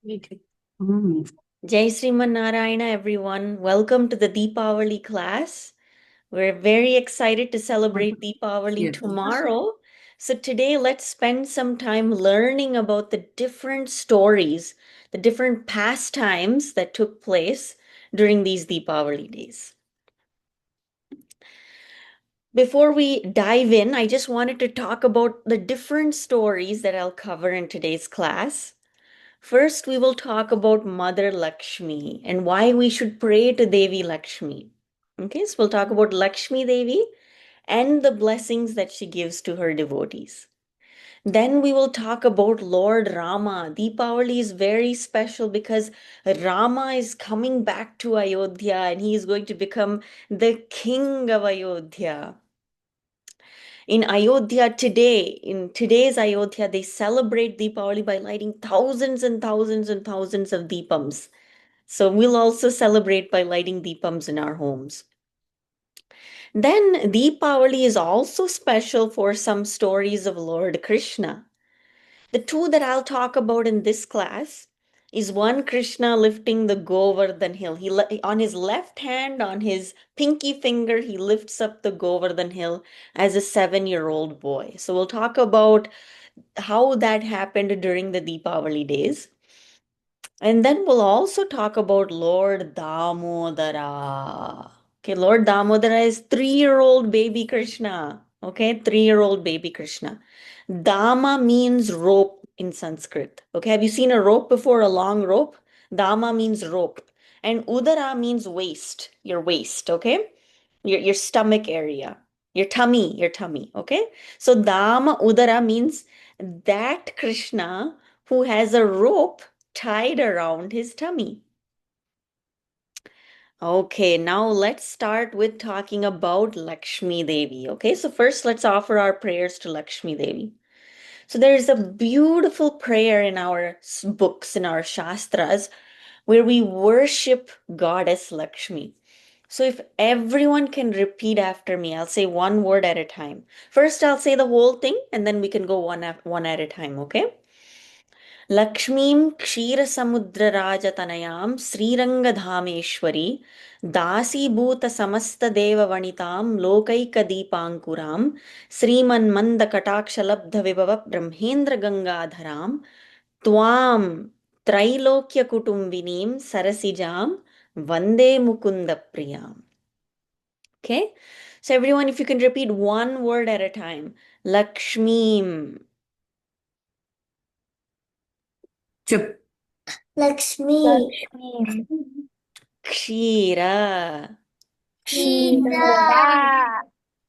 Jai Sriman Narayana, everyone. Welcome to the Deepavali class. We're very excited to celebrate Deepavali tomorrow. So today, let's spend some time learning about the different stories, the different pastimes that took place during these Deepavali days. Before we dive in, I just wanted to talk about the different stories that I'll cover in today's class. First, we will talk about Mother Lakshmi and why we should pray to Devi Lakshmi. Okay, so we'll talk about Lakshmi Devi and the blessings that she gives to her devotees. Then we will talk about Lord Rama. Deepavali is very special because Rama is coming back to Ayodhya and he is going to become the king of Ayodhya. In Ayodhya today, in today's Ayodhya, they celebrate Deepavali by lighting thousands and thousands and thousands of deepams. So we'll also celebrate by lighting deepams in our homes. Then Deepavali is also special for some stories of Lord Krishna. The two that I'll talk about in this class is one Krishna lifting the Govardhan hill. On his left hand, on his pinky finger, he lifts up the Govardhan hill as a 7-year-old boy. So we'll talk about how that happened during the Deepavali days. And then we'll also talk about Lord Damodara. Okay, Lord Damodara is 3-year-old baby Krishna. Okay, 3-year-old baby Krishna. Dama means rope in Sanskrit. Okay, have you seen a rope before, a long rope? Dama means rope. And Udara means waist, your waist, okay? Your stomach area, your tummy, okay? So Dama Udara means that Krishna who has a rope tied around his tummy. Okay, now let's start with talking about Lakshmi Devi. Okay, so first let's offer our prayers to Lakshmi Devi. So there's a beautiful prayer in our books, in our Shastras, where we worship Goddess Lakshmi. So if everyone can repeat after me, I'll say one word at a time. First, I'll say the whole thing, and then we can go one at a time, okay? लक्ष्मीं क्षीरसमुद्रराजतनयां श्रीरङ्गधामेश्वरी दासीभूतसमस्तदेववनितां लोकैकदीपाङ्कुरां श्रीमन्मन्दकटाक्षलब्धविभव ब्रह्मेन्द्रगङ्गाधरां त्वां त्रैलोक्यकुटुम्बिनीं सरसिजां वन्दे मुकुन्दप्रियाम्. Okay? So everyone, if you can repeat one word at a time. Lakshmi. Chup. Lakshmi, Kshira. Shira,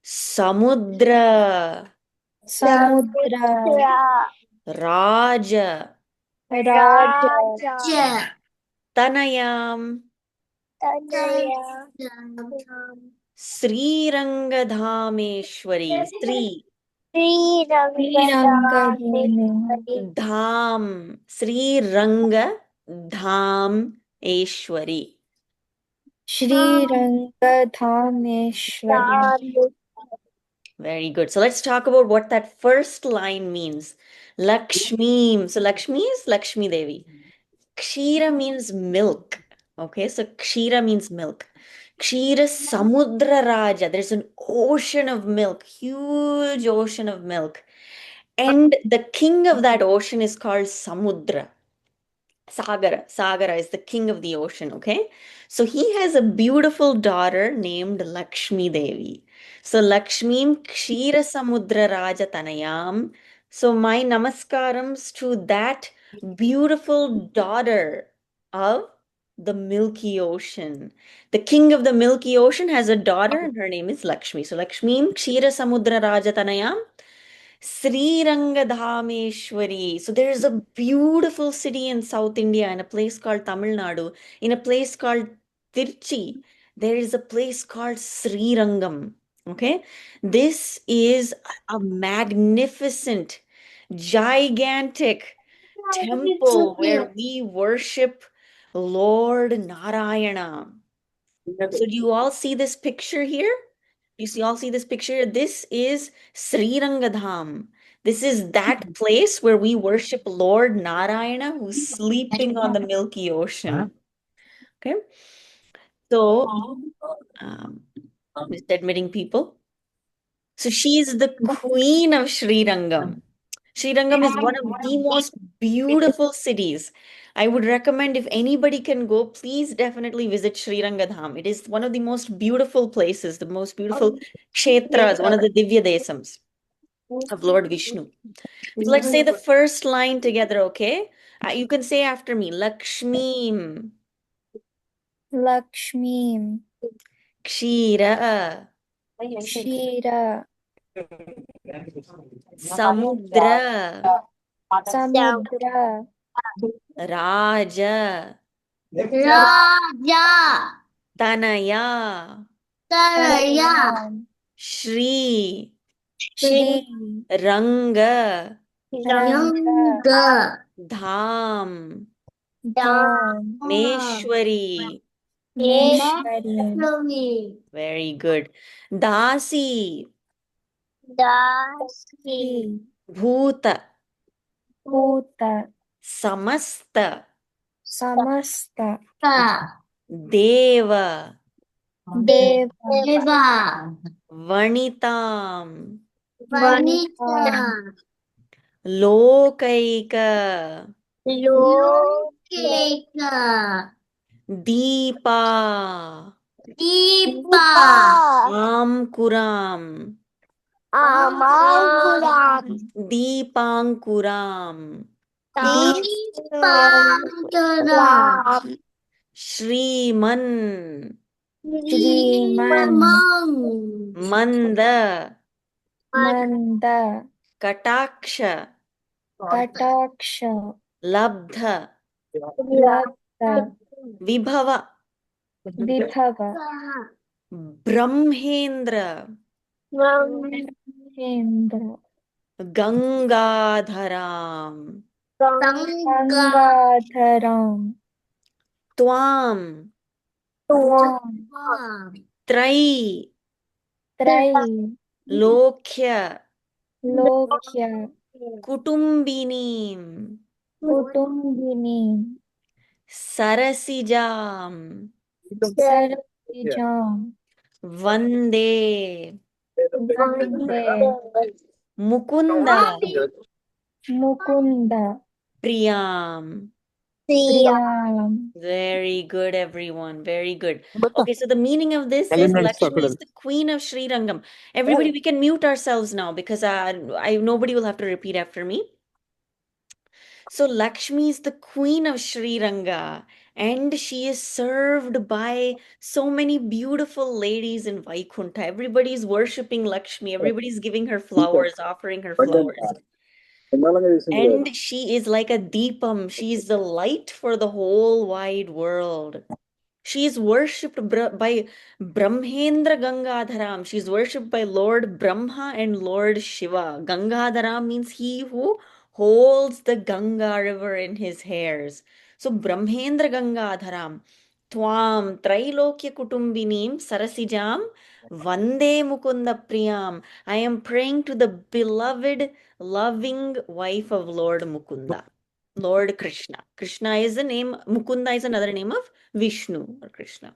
Samudra. Samudra, Raja. Raja, Tanayam. Tanaya, Srirangadhameshwari. Sri. Sri Dham. Sri Ranga Dham Eshwari. Rangadhameshwari. Very good. So let's talk about what that first line means. Lakshmi. So Lakshmi is Lakshmi Devi. Kshira means milk. Okay, so Kshira means milk. Kshira Samudra Raja. There's an ocean of milk, huge ocean of milk. And the king of that ocean is called Samudra. Sagara is the king of the ocean, okay? So he has a beautiful daughter named Lakshmi Devi. So Lakshmi Kshira Samudra Raja Tanayam. So my namaskarams to that beautiful daughter of the Milky Ocean. The king of the Milky Ocean has a daughter and her name is Lakshmi. So Lakshmi Kshira Samudra Raja Tanayam. Sri Rangadhameshwari. So there is a beautiful city in South India in a place called Tamil Nadu, in a place called Tirchi. There is a place called Sri Rangam. Okay, this is a magnificent, gigantic temple where we worship Lord Narayana. So do you all see this picture here? You see, all see this picture? This is Sri Rangadham. This is that place where we worship Lord Narayana, who's sleeping on the Milky Ocean. Okay. So, just admitting people. So she is the queen of Sri Rangam. Sri Rangam is one of the most beautiful cities. I would recommend if anybody can go, please definitely visit Sri Rangadham. It is one of the most beautiful places, the most beautiful kshetras, one of the Divya Desams of Lord Vishnu. So let's say the first line together, okay? You can say after me, Lakshmi, Lakshmi, Kshira, Shira, Samudra, Samudra, Raja, Raja, Tanaya, Taraya, Shri, Shri, Ranga, Ranga, Dham, Dham, Meshwari. Meshwari, Very good. Dasi, Dasi, Bhuta, Bhuta, Samasta, Samasta, Deva, Deva, Vanitam, Vanita, Lokaika, Lokeka, Deepa, Deepa, Amkuram, Amangulam, Deepankuram, Deepangulam, Shriman, Shriman, Manda, Manda, Kataksha, Kataksha, Labdha, Labda, Vibhava, Vibhava, Brahmendra, Mahendra, Gangadharam, Gangadharam, Twam, Tvam, Trai, Trai, Lokya, Lokya, Kutumbinim, Kutumbini, Sarasijam, Sarvijam, Vande, Vande, Mukunda, Mukunda, Priyam. Priyam. Very good, everyone. Very good. Okay, so the meaning of this is Lakshmi is the queen of Sri Rangam. Everybody, we can mute ourselves now because nobody will have to repeat after me. So Lakshmi is the queen of Sri Ranga, and she is served by so many beautiful ladies in Vaikunta. Everybody's worshipping Lakshmi. Everybody's giving her flowers, offering her flowers. And she is like a deepam. She is the light for the whole wide world. She is worshipped by Brahmendra Gangadharam. She is worshipped by Lord Brahma and Lord Shiva. Gangadharam means he who holds the Ganga river in his hairs. So Brahmendra Gangadharam. Twam Trailokya Kutumbinim Sarasijam Vande Mukunda Priyam. I am praying to the beloved, loving wife of Lord Mukunda. Lord Krishna. Krishna is the name, Mukunda is another name of Vishnu or Krishna.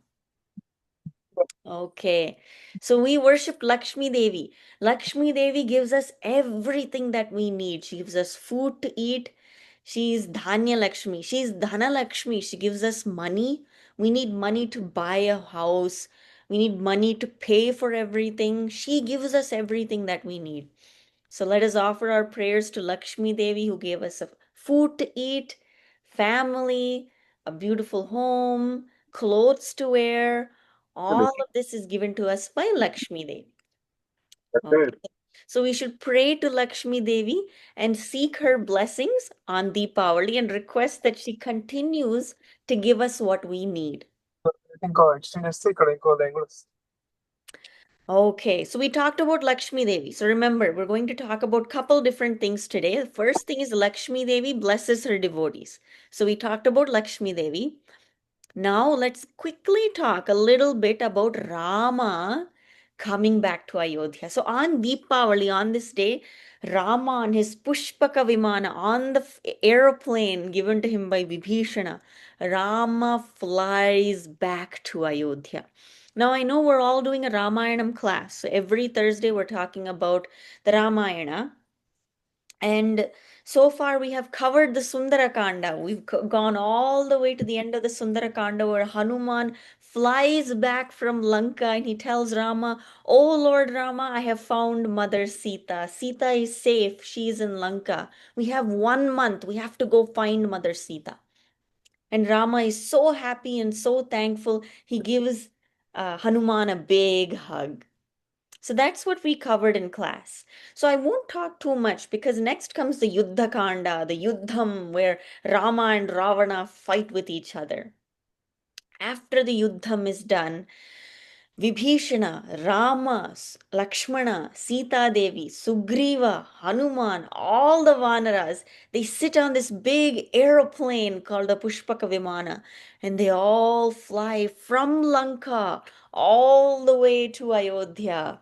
Okay, so we worship Lakshmi Devi. Lakshmi Devi gives us everything that we need. She gives us food to eat. She's Dhanya Lakshmi. She's Dhana Lakshmi. She gives us money. We need money to buy a house. We need money to pay for everything. She gives us everything that we need. So let us offer our prayers to Lakshmi Devi, who gave us food to eat, family, a beautiful home, clothes to wear. All of this is given to us by Lakshmi Devi. Okay. So we should pray to Lakshmi Devi and seek her blessings on Deepavali and request that she continues to give us what we need. Okay, so we talked about Lakshmi Devi. So remember, we're going to talk about couple different things today. The first thing is Lakshmi Devi blesses her devotees. So we talked about Lakshmi Devi. Now let's quickly talk a little bit about Rama coming back to Ayodhya. So on Deepavali, on this day, Rama on his Pushpaka Vimana, on the aeroplane given to him by Vibhishana, Rama flies back to Ayodhya. Now I know we're all doing a Ramayanam class. So every Thursday we're talking about the Ramayana. And so far, we have covered the Sundarakanda. We've gone all the way to the end of the Sundarakanda where Hanuman flies back from Lanka and he tells Rama, "Oh Lord Rama, I have found Mother Sita. Sita is safe. She is in Lanka. We have 1 month. We have to go find Mother Sita." And Rama is so happy and so thankful. He gives Hanuman a big hug. So that's what we covered in class. So I won't talk too much because next comes the Yuddha Kanda, the Yuddham, where Rama and Ravana fight with each other. After the Yuddham is done, Vibhishana, Rama, Lakshmana, Sita Devi, Sugriva, Hanuman, all the Vanaras, they sit on this big aeroplane called the Pushpaka Vimana and they all fly from Lanka all the way to Ayodhya.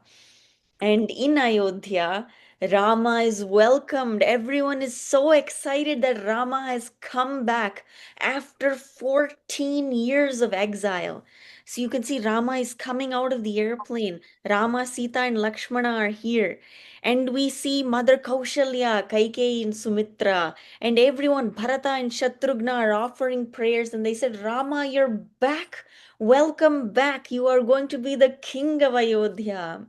And in Ayodhya, Rama is welcomed. Everyone is so excited that Rama has come back after 14 years of exile. So you can see Rama is coming out of the airplane. Rama, Sita, and Lakshmana are here. And we see Mother Kaushalya, Kaikeyi, and Sumitra, and everyone, Bharata and Shatrughna, are offering prayers. And they said, Rama, you're back. Welcome back. You are going to be the king of Ayodhya.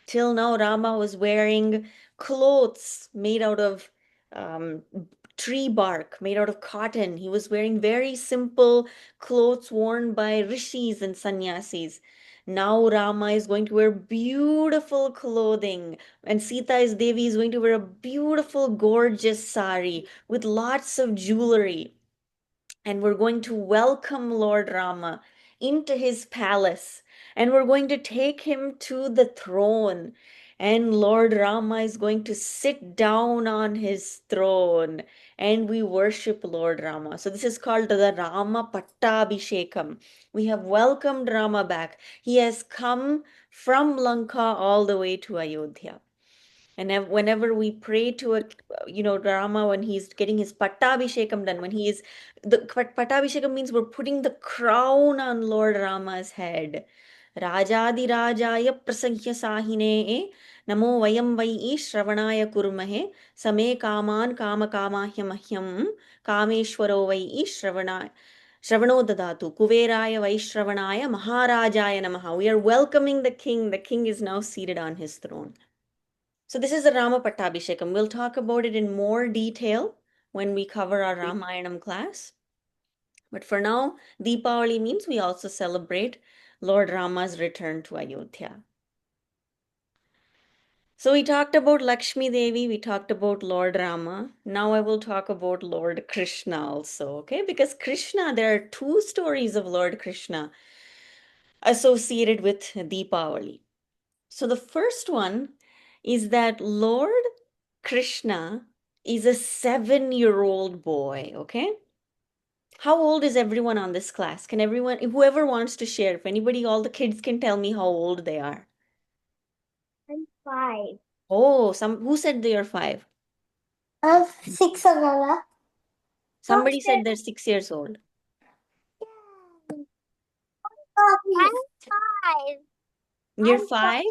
Till now, Rama was wearing clothes made out of um, tree bark, made out of cotton. He was wearing very simple clothes worn by rishis and sannyasis. Now Rama is going to wear beautiful clothing, and Sita is Devi is going to wear a beautiful, gorgeous sari with lots of jewelry. And we're going to welcome Lord Rama into his palace and we're going to take him to the throne. And Lord Rama is going to sit down on his throne and we worship Lord Rama. So, this is called the Rama Pattabhishekam. We have welcomed Rama back. He has come from Lanka all the way to Ayodhya. And whenever we pray to a, Rama, when he's getting his Pattabhishekam done, when he is, the Pattabhishekam means we're putting the crown on Lord Rama's head. Rajadi Rajaya Prasangya Sahine Namo Vayam Vai Shravanaya Kurmahe Same Kaman Kama Kamahya Mahyam Kameshwaro Vai Shravano Dadatu Kuveraya Vaishravanaya Maharajaya Namaha. We are welcoming the king. The king is now seated on his throne. So this is the Rama Pattabhishekam. We'll talk about it in more detail when we cover our Ramayanam class. But for now, Deepavali means we also celebrate Lord Rama's return to Ayodhya. So we talked about Lakshmi Devi, we talked about Lord Rama. Now I will talk about Lord Krishna also, okay? Because Krishna, there are two stories of Lord Krishna associated with Deepavali. So the first one is that Lord Krishna is a 7-year-old boy, okay? How old is everyone on this class? Can everyone, whoever wants to share, if anybody, all the kids can tell me how old they are. I'm 5. Oh, who said they are 5? 6 agala. Somebody said they're 6 years old. I'm 5. You're 5?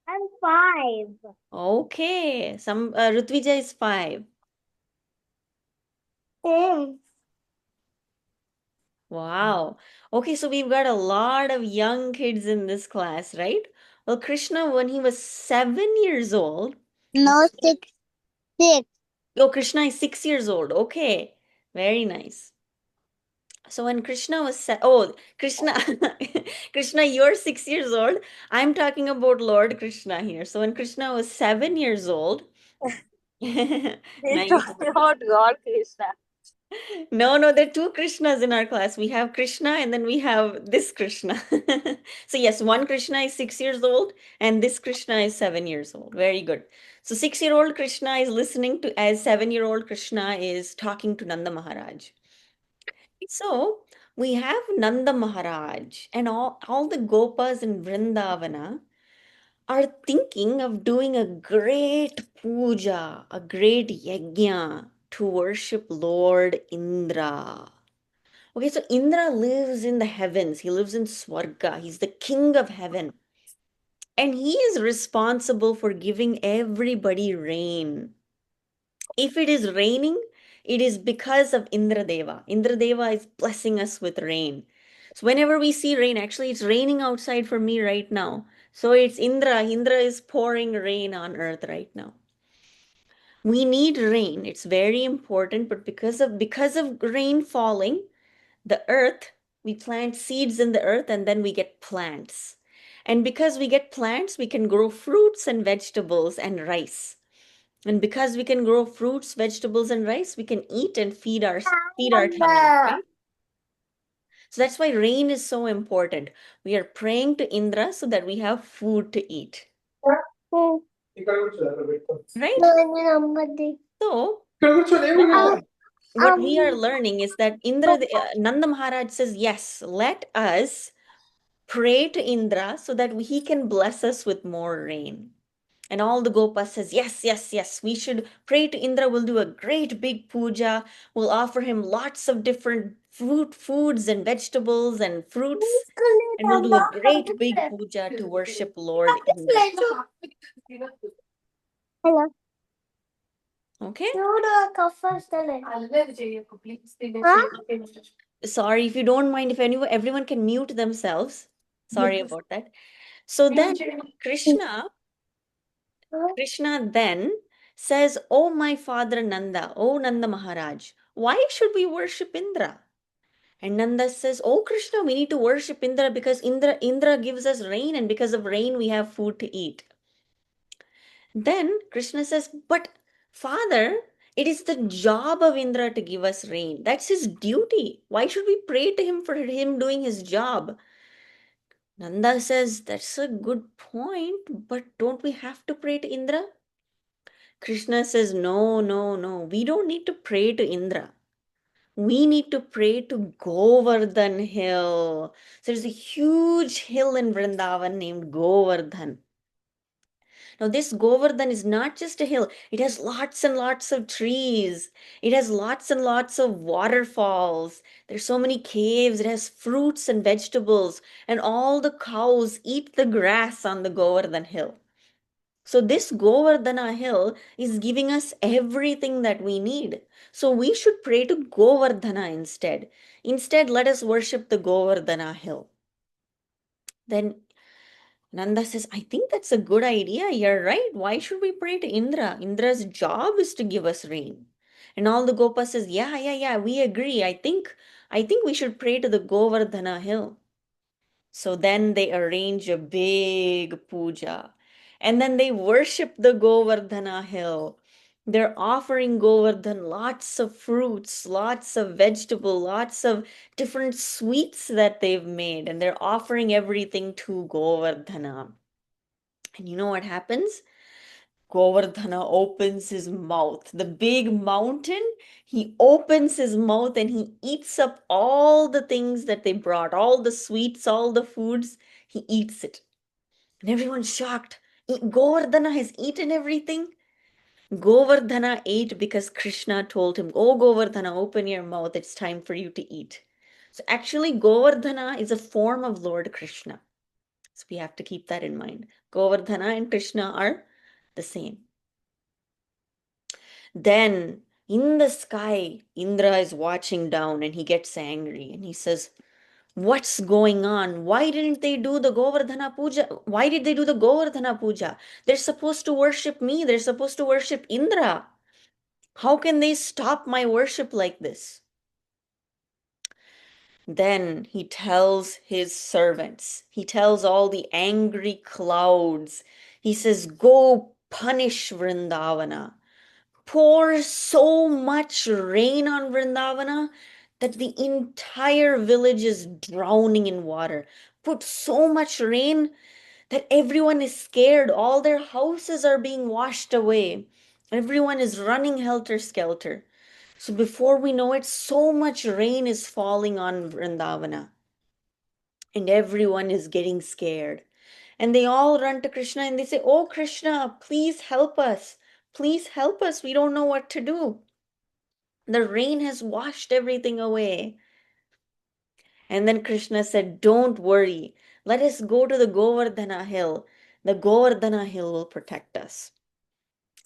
I'm 5. Okay. Rutvija is 5. Same. Wow. Okay, so we've got a lot of young kids in this class, right? Well, Krishna, when he was 7 years old, No, 6. 6. oh, Krishna is 6 years old. Okay, very nice. So when Krishna was Krishna, Krishna, you're 6 years old. I'm talking about Lord Krishna here. So when Krishna was 7 years old, nice. Talking about God Krishna. No, there are two Krishnas in our class. We have Krishna and then we have this Krishna. So yes, one Krishna is 6 years old and this Krishna is 7 years old. Very good. So 6-year-old Krishna is listening as 7-year-old Krishna is talking to Nanda Maharaj. So we have Nanda Maharaj and all the Gopas in Vrindavana are thinking of doing a great puja, a great yajna to worship Lord Indra. Okay, so Indra lives in the heavens. He lives in Swarga. He's the king of heaven. And he is responsible for giving everybody rain. If it is raining, it is because of Indra Deva. Indra Deva is blessing us with rain. So whenever we see rain, actually it's raining outside for me right now. So it's Indra. Indra is pouring rain on earth right now. We need rain. It's very important, but because of rain falling, the earth, we plant seeds in the earth and then we get plants. And because we get plants, we can grow fruits and vegetables and rice. And because we can grow fruits, vegetables, and rice, we can eat and feed our tummies, right? So that's why rain is so important. We are praying to Indra so that we have food to eat, right? So now what we are learning is that Nanda Maharaj says, yes, let us pray to Indra so that he can bless us with more rain. And all the Gopas says, yes, yes, yes, we should pray to Indra. We'll do a great big puja. We'll offer him lots of different foods and vegetables and fruits. And we'll do a great big puja to worship Lord Indra. Hello. Okay? Huh? Sorry, if you don't mind, if everyone can mute themselves. Sorry about that. So then Krishna Krishna then says, "Oh, my father Nanda, oh Nanda Maharaj, why should we worship Indra?" And Nanda says, "Oh Krishna, we need to worship Indra because Indra gives us rain, and because of rain we have food to eat." Then Krishna says, "But father, it is the job of Indra to give us rain. That's his duty. Why should we pray to him for him doing his job?" Nanda says, "That's a good point, but don't we have to pray to Indra?" Krishna says, "No, no, no. We don't need to pray to Indra. We need to pray to Govardhan Hill." So there's a huge hill in Vrindavan named Govardhan. Now, this Govardhan is not just a hill, it has lots and lots of trees. It has lots and lots of waterfalls. There's so many caves. It has fruits and vegetables, and all the cows eat the grass on the Govardhan Hill. So this Govardhana hill is giving us everything that we need. So we should pray to Govardhana instead. Instead, let us worship the Govardhana hill. Then Nanda says, I think that's a good idea. You're right. Why should we pray to Indra? Indra's job is to give us rain. And all the Gopas says, yeah, yeah, yeah, we agree. I think we should pray to the Govardhana hill. So then they arrange a big puja and then they worship the Govardhana hill. They're offering Govardhan lots of fruits, lots of vegetable, lots of different sweets that they've made, and they're offering everything to Govardhana. And you know what happens? Govardhana opens his mouth. The big mountain, he opens his mouth and he eats up all the things that they brought, all the sweets, all the foods. He eats it. And everyone's shocked. Govardhana has eaten everything. Govardhana ate because Krishna told him, "Oh, Govardhana, open your mouth. It's time for you to eat." So actually, Govardhana is a form of Lord Krishna. So we have to keep that in mind. Govardhana and Krishna are the same. Then in the sky, Indra is watching down and he gets angry and he says, "What's going on? Why didn't they do the Govardhana Puja? Why did they do the Govardhana Puja? They're supposed to worship me. They're supposed to worship Indra. How can they stop my worship like this?" Then he tells his servants, he tells all the angry clouds, he says, "Go punish Vrindavana. Pour so much rain on Vrindavana that the entire village is drowning in water. Put so much rain that everyone is scared. All their houses are being washed away. Everyone is running helter skelter. So before we know it, so much rain is falling on Vrindavana, and everyone is getting scared. And they all run to Krishna and they say, "Oh, Krishna, please help us. Please help us. We don't know what to do. The rain has washed everything away." And then Krishna said, "Don't worry. Let us go to the Govardhana hill. The Govardhana hill will protect us."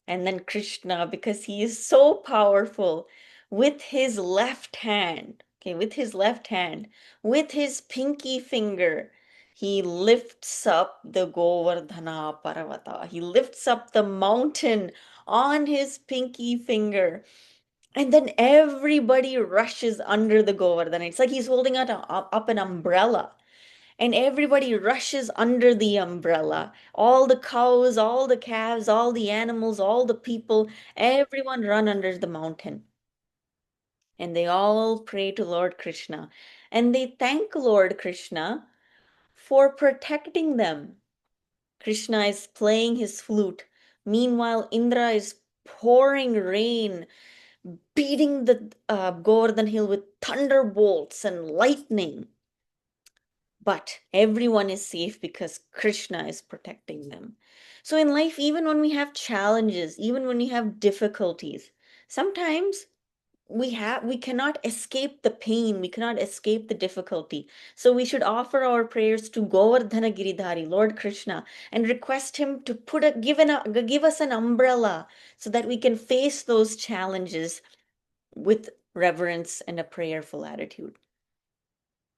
And then Krishna, because he is so powerful, with his left hand, okay, with his pinky finger, he lifts up the Govardhana Parvata. He lifts up the mountain on his pinky finger. And then everybody rushes under the Govardhana. It's like he's holding up an umbrella, and everybody rushes under the umbrella. All the cows, all the calves, all the animals, all the people, everyone run under the mountain. And they all pray to Lord Krishna. And they thank Lord Krishna for protecting them. Krishna is playing his flute. Meanwhile, Indra is pouring rain, beating the Govardhan hill with thunderbolts and lightning. But everyone is safe because Krishna is protecting them. So in life, even when we have challenges, even when we have difficulties, sometimes we cannot escape the pain, we cannot escape the difficulty. So we should offer our prayers to Govardhana Giridhari, Lord Krishna, and request him to give us an umbrella so that we can face those challenges with reverence and a prayerful attitude.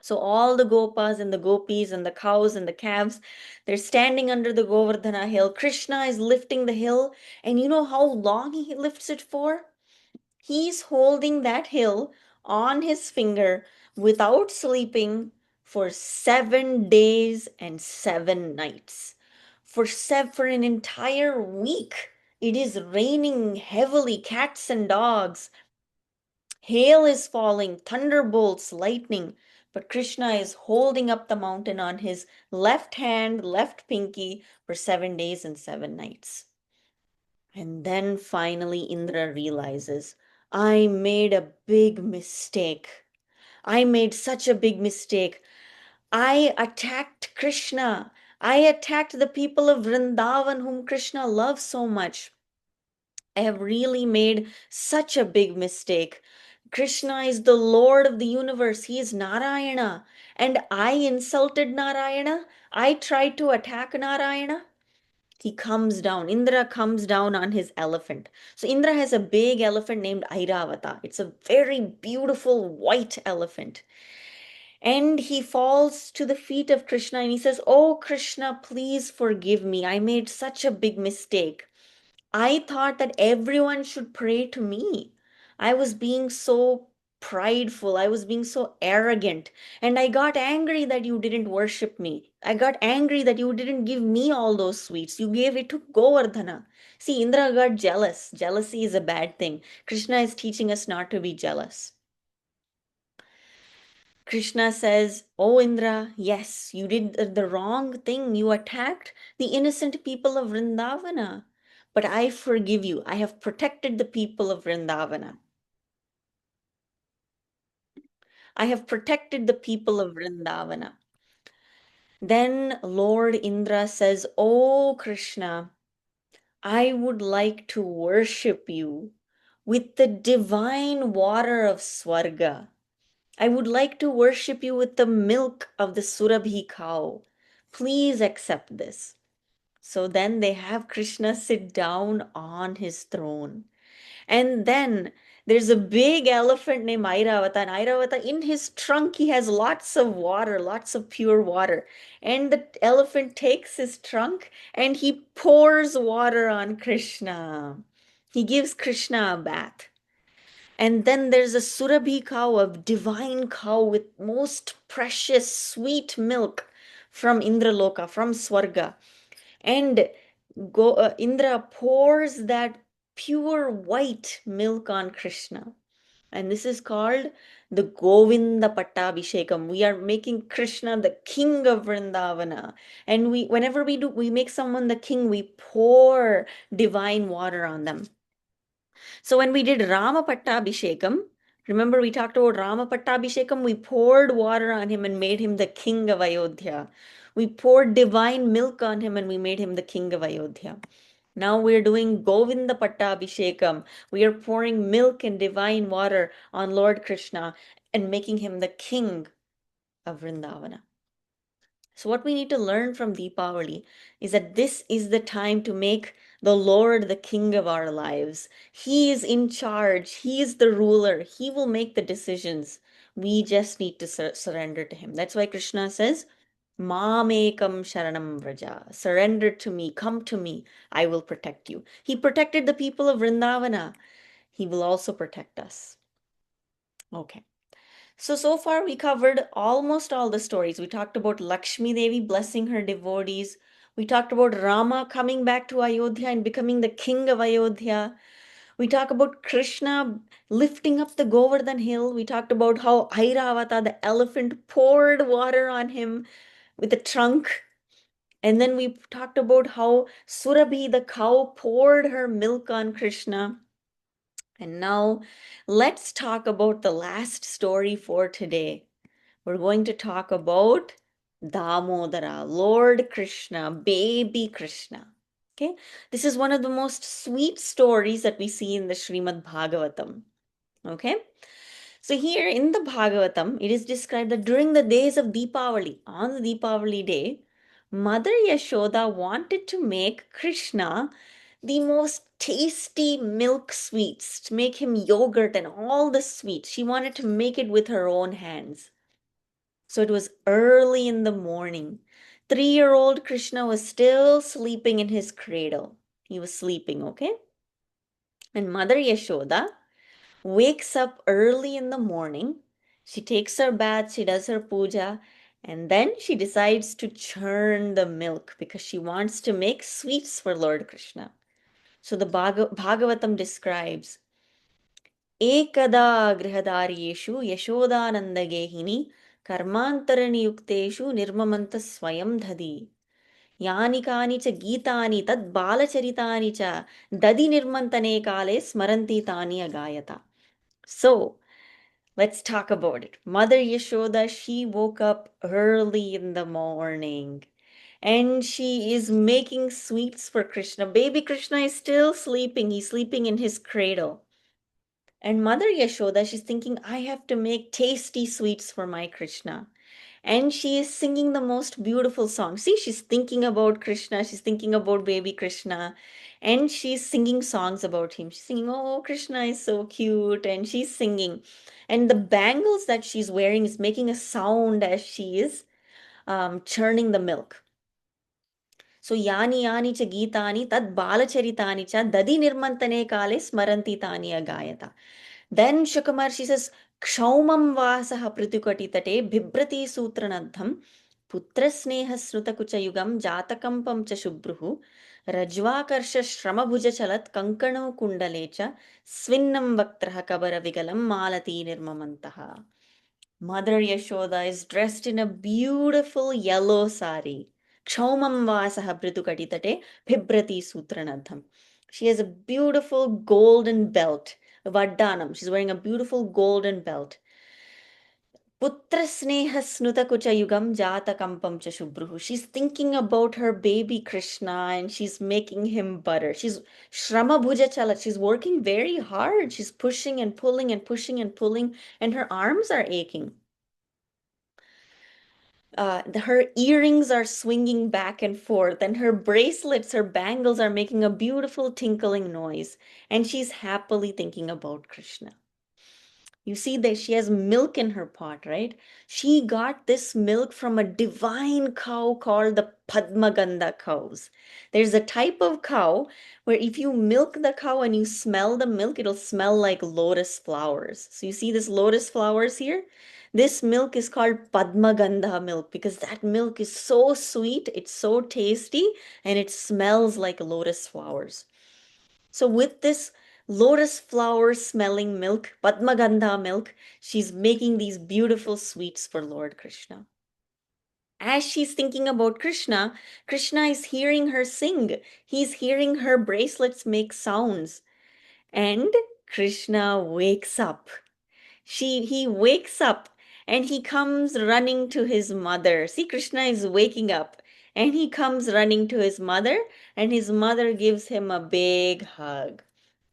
So all the gopas and the gopis and the cows and the calves, they're standing under the Govardhana hill. Krishna is lifting the hill, and you know how long he lifts it for? He's holding that hill on his finger without sleeping for 7 days and 7 nights. For an entire week, it is raining heavily, cats and dogs. Hail is falling, thunderbolts, lightning, but Krishna is holding up the mountain on his left hand, left pinky, for 7 days and 7 nights. And then finally, Indra realizes, I made a big mistake. I made such a big mistake. I attacked Krishna. I attacked the people of Vrindavan, whom Krishna loves so much. I have really made such a big mistake. Krishna is the Lord of the universe. He is Narayana. And I insulted Narayana. I tried to attack Narayana. He comes down. Indra comes down on his elephant. So Indra has a big elephant named Airavata. It's a very beautiful white elephant. And he falls to the feet of Krishna and he says, "Oh, Krishna, please forgive me. I made such a big mistake. I thought that everyone should pray to me. I was being so prideful. I was being so arrogant. And I got angry that you didn't worship me. I got angry that you didn't give me all those sweets. You gave it to Govardhana." See, Indra got jealous. Jealousy is a bad thing. Krishna is teaching us not to be jealous. Krishna says, "Oh Indra, yes, you did the wrong thing. You attacked the innocent people of Vrindavana. But I forgive you. I have protected the people of Vrindavana. I have protected the people of Vrindavana." Then Lord Indra says, "Oh Krishna, I would like to worship you with the divine water of Swarga. I would like to worship you with the milk of the Surabhi cow. Please accept this." So then they have Krishna sit down on his throne. And then there's a big elephant named Airavata. And Airavata, in his trunk, he has lots of water, lots of pure water. And the elephant takes his trunk and he pours water on Krishna. He gives Krishna a bath. And then there's a Surabhi cow, a divine cow with most precious sweet milk from Indraloka, from Swarga. And Indra pours that pure white milk on Krishna. And this is called the Govinda Pattabhishekam. We are making Krishna the king of Vrindavana. And whenever we make someone the king, we pour divine water on them. So when we did Rama Pattabhishekam, remember we talked about Rama Pattabhishekam, we poured water on him and made him the king of Ayodhya. We poured divine milk on him and we made him the king of Ayodhya. Now we're doing Govinda Pattabhishekam. We are pouring milk and divine water on Lord Krishna and making him the king of Vrindavana. So, what we need to learn from Deepavali is that this is the time to make the Lord the king of our lives. He is in charge, He is the ruler, He will make the decisions. We just need to surrender to Him. That's why Krishna says, Mamekam Sharanam Vraja. Surrender to me, come to me, I will protect you. He protected the people of Vrindavana. He will also protect us. Okay. So far we covered almost all the stories. We talked about Lakshmi Devi blessing her devotees. We talked about Rama coming back to Ayodhya and becoming the king of Ayodhya. We talked about Krishna lifting up the Govardhan hill. We talked about how Airavata, the elephant, poured water on him with a trunk. And then we talked about how Surabhi, the cow, poured her milk on Krishna. And now let's talk about the last story for today. We're going to talk about Damodara, Lord Krishna, baby Krishna. Okay, this is one of the most sweet stories that we see in the Srimad Bhagavatam. Okay, so here in the Bhagavatam, it is described that during the days of Deepavali, on the Deepavali day, Mother Yashoda wanted to make Krishna the most tasty milk sweets, to make him yogurt and all the sweets. She wanted to make it with her own hands. So it was early in the morning. 3-year-old Krishna was still sleeping in his cradle. He was sleeping, okay? And Mother Yashoda wakes up early in the morning. She takes her bath, she does her puja, and then she decides to churn the milk because she wants to make sweets for Lord Krishna. So the Bhagavatam describes एकदा गृहदार्येषु यशोदानन्दगेहिनी कर्मान्तरनियुक्तेषु निर्ममन्तः स्वयं दधि यानि कानि च गीतानि तद् बालचरितानि च दधि निर्मन्तने काले स्मरन्ति तानि अगायत. So, let's talk about it. Mother Yashoda, she woke up early in the morning and she is making sweets for Krishna. Baby Krishna is still sleeping. He's sleeping in his cradle. And Mother Yashoda, she's thinking, I have to make tasty sweets for my Krishna. And she is singing the most beautiful song. See, she's thinking about Krishna, she's thinking about baby Krishna, and she's singing songs about him. She's singing, oh, Krishna is so cute, and she's singing. And the bangles that she's wearing is making a sound as she is churning the milk. So yani yani cha geetani tad balacharitāni cha dadi nirmantane kale smaranti tani agayata. Then Shukamarshi says, Kshaumam vasaha pritukatitate bhibrati sutranadham putrasneha srutakuchayugam jatakampam cha shubruhu rajvakarsha shramabhuja chalat kankano kundalecha svinnam vaktraha kabara vigalam malati nirmamantaha. Mother Yashoda is dressed in a beautiful yellow sari. Kshaumam vasaha pritukatitate bhibrati sutranadham. She has a beautiful golden belt. Vardhanam. She's wearing a beautiful golden belt. Putra sneha snuta kucha yugam jata kampam cha shubruhu. She's thinking about her baby Krishna and she's making him butter. She's shrama bhuja chalat. She's working very hard. She's pushing and pulling and pushing and pulling, and her arms are aching. Her earrings are swinging back and forth, and her bracelets, her bangles are making a beautiful tinkling noise, and she's happily thinking about Krishna. You see that she has milk in her pot, right? She got this milk from a divine cow called the Padmaganda cows. There's a type of cow where if you milk the cow and you smell the milk, it'll smell like lotus flowers. So you see this lotus flowers here? This milk is called Padmagandha milk because that milk is so sweet, it's so tasty, and it smells like lotus flowers. So with this lotus flower smelling milk, Padmagandha milk, she's making these beautiful sweets for Lord Krishna. As she's thinking about Krishna, Krishna is hearing her sing. He's hearing her bracelets make sounds. And Krishna wakes up. He wakes up and he comes running to his mother. See, Krishna is waking up and he comes running to his mother, and his mother gives him a big hug.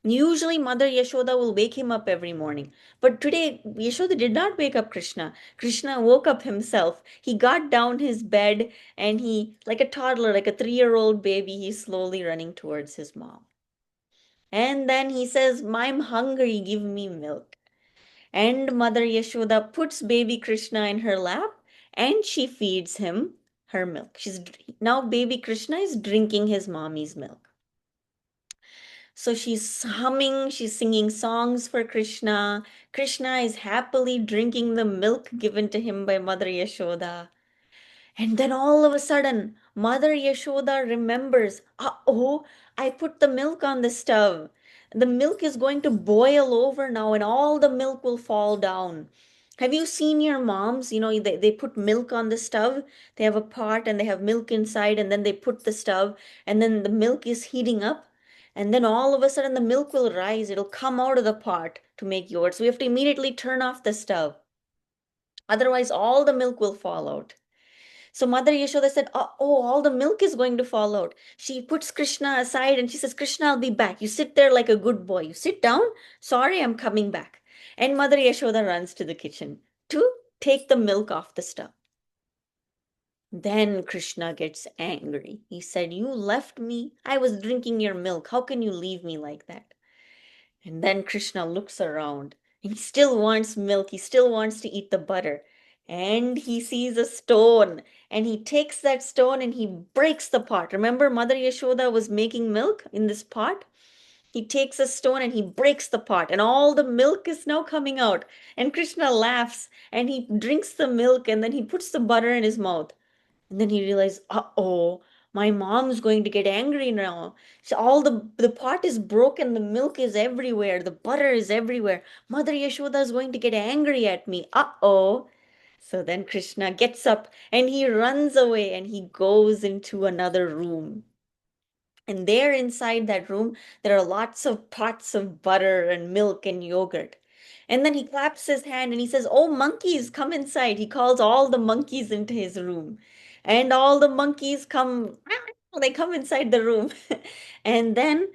Usually, Mother Yashoda will wake him up every morning. But today, Yashoda did not wake up Krishna. Krishna woke up himself. He got down his bed and he, like a toddler, like a 3-year-old baby, he's slowly running towards his mom. And then he says, I'm hungry, give me milk. And Mother Yashoda puts baby Krishna in her lap and she feeds him her milk. Now baby Krishna is drinking his mommy's milk. So she's humming, she's singing songs for Krishna. Krishna is happily drinking the milk given to him by Mother Yashoda. And then all of a sudden, Mother Yashoda remembers, oh, I put the milk on the stove. The milk is going to boil over now and all the milk will fall down. Have you seen your moms? They put milk on the stove. They have a pot and they have milk inside, and then they put the stove, and then the milk is heating up. And then all of a sudden, the milk will rise. It'll come out of the pot to make yogurt. So we have to immediately turn off the stove. Otherwise, all the milk will fall out. So Mother Yashoda said, oh, all the milk is going to fall out. She puts Krishna aside and she says, Krishna, I'll be back. You sit there like a good boy. You sit down. Sorry, I'm coming back. And Mother Yashoda runs to the kitchen to take the milk off the stove. Then Krishna gets angry. He said, you left me. I was drinking your milk. How can you leave me like that? And then Krishna looks around. He still wants milk. He still wants to eat the butter. And he sees a stone. And he takes that stone and he breaks the pot. Remember, Mother Yashoda was making milk in this pot? He takes a stone and he breaks the pot. And all the milk is now coming out. And Krishna laughs and he drinks the milk and then he puts the butter in his mouth. And then he realized, uh-oh, my mom's going to get angry now. So all the pot is broken, the milk is everywhere, the butter is everywhere. Mother Yashoda is going to get angry at me. Uh-oh. So then Krishna gets up and he runs away and he goes into another room. And there inside that room, there are lots of pots of butter and milk and yogurt. And then he claps his hand and he says, oh, monkeys, come inside. He calls all the monkeys into his room. And all the monkeys come, they come inside the room. And then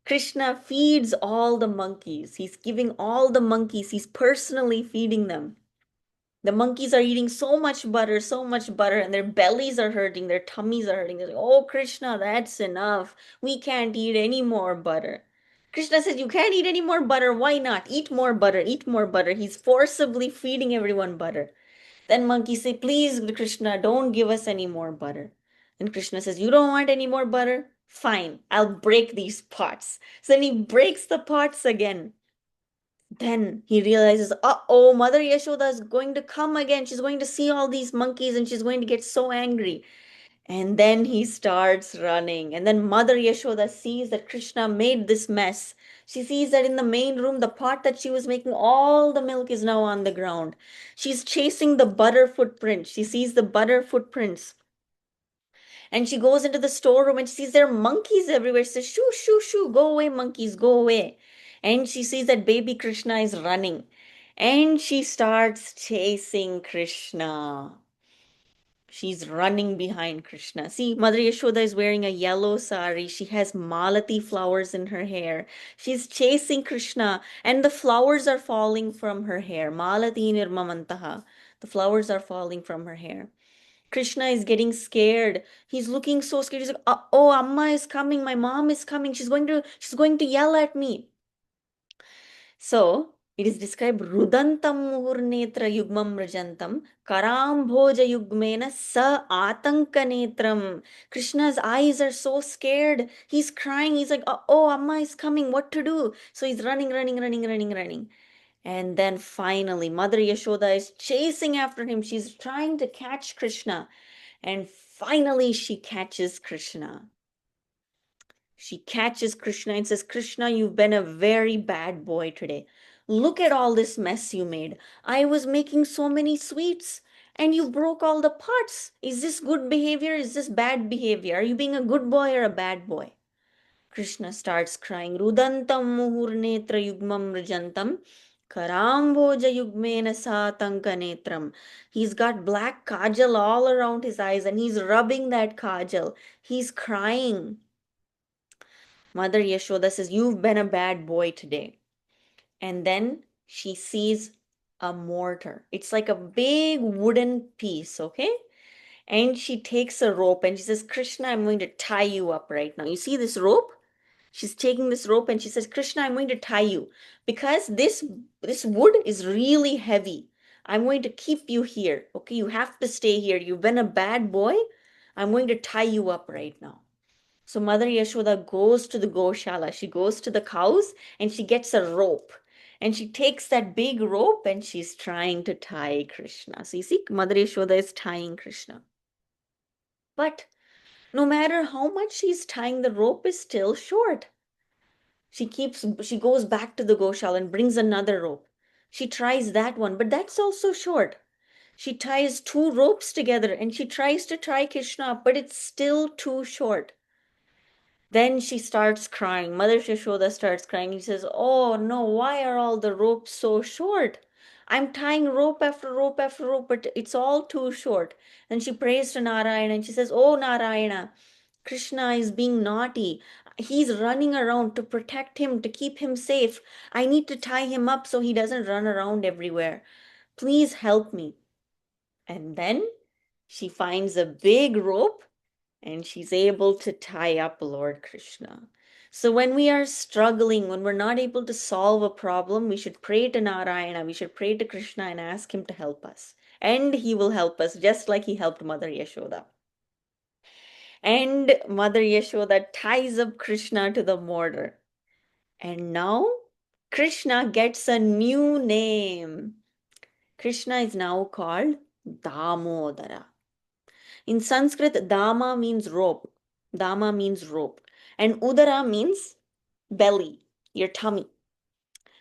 Krishna feeds all the monkeys. He's giving all the monkeys, he's personally feeding them. The monkeys are eating so much butter, and their bellies are hurting, their tummies are hurting. They're like, oh, Krishna, that's enough. We can't eat any more butter. Krishna says, you can't eat any more butter. Why not? Eat more butter, eat more butter. He's forcibly feeding everyone butter. Then monkeys say, please, Krishna, don't give us any more butter. And Krishna says, you don't want any more butter? Fine, I'll break these pots. So then he breaks the pots again. Then he realizes, uh-oh, Mother Yashoda is going to come again. She's going to see all these monkeys and she's going to get so angry. And then he starts running. And then Mother Yashoda sees that Krishna made this mess. She sees that in the main room, the pot that she was making, all the milk is now on the ground. She's chasing the butter footprints. She sees the butter footprints. And she goes into the storeroom and she sees there are monkeys everywhere. She says, shoo, shoo, shoo, go away, monkeys, go away. And she sees that baby Krishna is running. And she starts chasing Krishna. She's running behind Krishna. See, Mother Yashoda is wearing a yellow sari. She has malati flowers in her hair. She's chasing Krishna, and the flowers are falling from her hair. Malati nirmamantaha. The flowers are falling from her hair. Krishna is getting scared. He's looking so scared. He's like, oh, Amma is coming. My mom is coming. She's going to yell at me. So it is described Rudantam Muhurnetra Yugmam Rajantam Karambhoja Yugmena Sa Atankanetram. Krishna's eyes are so scared. He's crying. He's like, oh, Amma is coming. What to do? So he's running, running, running, running, running. And then finally, Mother Yashoda is chasing after him. She's trying to catch Krishna. And finally, she catches Krishna. She catches Krishna and says, Krishna, you've been a very bad boy today. Look at all this mess you made. I was making so many sweets and you broke all the pots. Is this good behavior? Is this bad behavior? Are you being a good boy or a bad boy? Krishna starts crying, Rudantam muhurnetra yugmam mrijantam, Karamboja yugmena satankanetram. He's got black kajal all around his eyes and he's rubbing that kajal. He's crying. Mother Yashoda says, You've been a bad boy today. And then she sees a mortar. It's like a big wooden piece, okay? And she takes a rope and she says, Krishna, I'm going to tie you up right now. You see this rope? She's taking this rope and she says, Krishna, I'm going to tie you because this wood is really heavy. I'm going to keep you here. Okay, you have to stay here. You've been a bad boy. I'm going to tie you up right now. So Mother Yashoda goes to the Goshala. She goes to the cows and she gets a rope. And she takes that big rope and she's trying to tie Krishna. So you see, Mother Yashoda is tying Krishna. But no matter how much she's tying, the rope is still short. She goes back to the Goshala and brings another rope. She tries that one, but that's also short. She ties two ropes together and she tries to tie Krishna up, but it's still too short. Then she starts crying. Mother Yashoda starts crying. He says, Oh no, why are all the ropes so short? I'm tying rope after rope after rope, but it's all too short. And she prays to Narayana and she says, Oh Narayana, Krishna is being naughty. He's running around to protect him, to keep him safe. I need to tie him up so he doesn't run around everywhere. Please help me. And then she finds a big rope and she's able to tie up Lord Krishna. So when we are struggling, when we're not able to solve a problem, we should pray to Narayana, we should pray to Krishna and ask him to help us. And he will help us just like he helped Mother Yashoda. And Mother Yashoda ties up Krishna to the mortar. And now Krishna gets a new name. Krishna is now called Damodara. In Sanskrit, Dama means rope. Dama means rope. And Udara means belly, your tummy.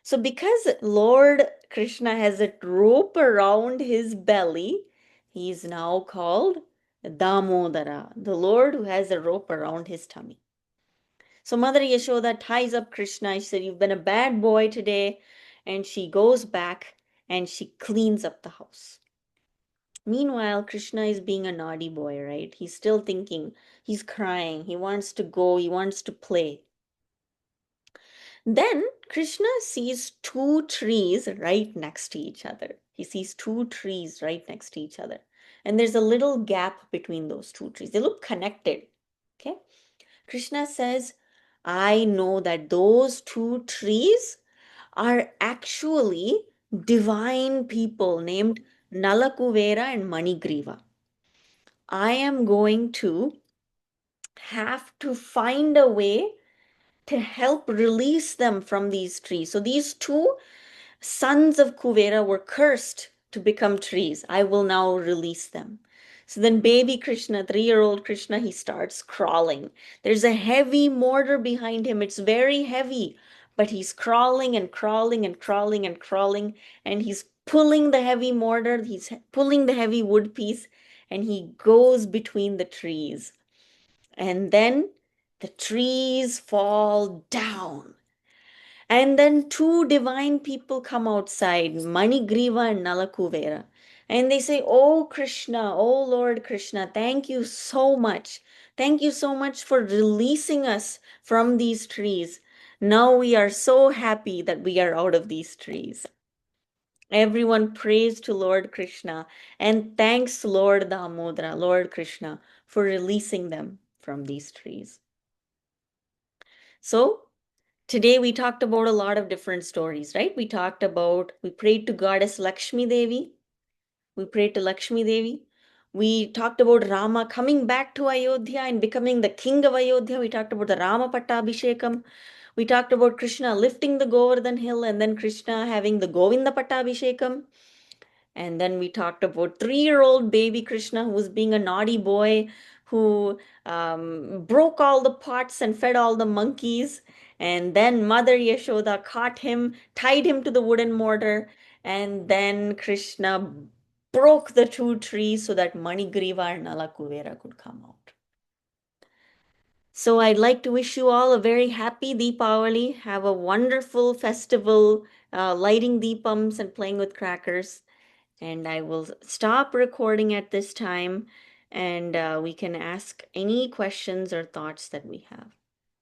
So because Lord Krishna has a rope around his belly, he is now called Damodara, the Lord who has a rope around his tummy. So Mother Yashoda ties up Krishna. She said, You've been a bad boy today. And she goes back and she cleans up the house. Meanwhile, Krishna is being a naughty boy, right? He's still thinking, he's crying, he wants to go, he wants to play. Then Krishna sees two trees right next to each other. He sees two trees right next to each other. And there's a little gap between those two trees. They look connected. Okay? Krishna says, I know that those two trees are actually divine people named Nalakuvera and Manigriva. I am going to have to find a way to help release them from these trees. So these two sons of Kuvera were cursed to become trees. I will now release them. So then baby Krishna, 3-year-old Krishna, he starts crawling. There's a heavy mortar behind him. It's very heavy, but he's crawling and crawling and crawling and crawling, and he's pulling the heavy mortar, he's pulling the heavy wood piece, and he goes between the trees. And then the trees fall down. And then two divine people come outside, Manigriva and Nalakuvera. And they say, Oh Krishna, oh Lord Krishna, thank you so much. Thank you so much for releasing us from these trees. Now we are so happy that we are out of these trees. Everyone prays to Lord Krishna and thanks Lord Damodara, Lord Krishna, for releasing them from these trees. So, today we talked about a lot of different stories, right? We prayed to Goddess Lakshmi Devi. We prayed to Lakshmi Devi. We talked about Rama coming back to Ayodhya and becoming the king of Ayodhya. We talked about the Rama Pattabhishekam. We talked about Krishna lifting the Govardhan hill and then Krishna having the Govinda Pattabhishekam. And then we talked about 3-year-old baby Krishna who was being a naughty boy who broke all the pots and fed all the monkeys. And then Mother Yashoda caught him, tied him to the wooden mortar, and then Krishna broke the two trees so that Manigriva and Nalakuvera could come out. So I'd like to wish you all a very happy Deepavali. Have a wonderful festival, lighting deepams and playing with crackers. And I will stop recording at this time, and we can ask any questions or thoughts that we have.